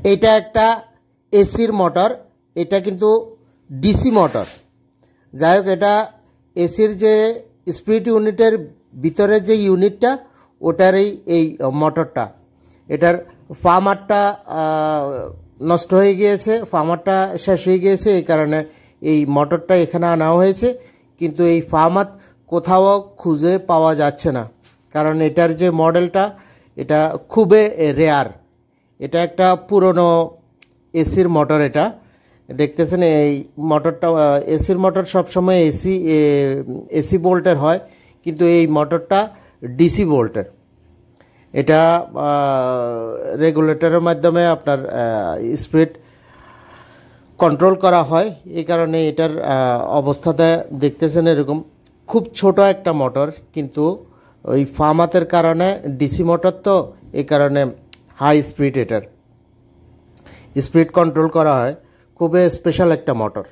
এটা একটা এসির মোটর, এটা কিন্তু ডিসি মোটর। যাই হোক, এটা এসির যে স্পিড ইউনিটের ভিতরের যে ইউনিটটা ওটারই এই মোটরটা। এটার ফার্মারটা নষ্ট হয়ে গিয়েছে, ফার্মারটা শেষ হয়ে গিয়েছে, এই কারণে এই মোটরটা এখানে আনা হয়েছে। কিন্তু এই ফার্মার কোথাও খুঁজে পাওয়া যাচ্ছে না, কারণ এটার যে মডেলটা এটা খুবই রেয়ার। এটা একটা পুরনো এসির মোটর। এটা দেখতেছেন, এই মোটরটা এসির মোটর সবসময় এসি ভোল্টের হয়, কিন্তু এই মোটরটা ডিসি ভোল্টের। এটা রেগুলেটরের মাধ্যমে আপনার স্পিড কন্ট্রোল করা হয়, এই কারণে এটার অবস্থাটা দেখতেছেন এরকম। খুব ছোট একটা মোটর, কিন্তু ওই ফার্মাতের কারণে ডিসি মোটর তো, এই কারণে হাই স্পিড, এটার স্পিড কন্ট্রোল করা হয়। খুবই স্পেশাল একটা মোটর।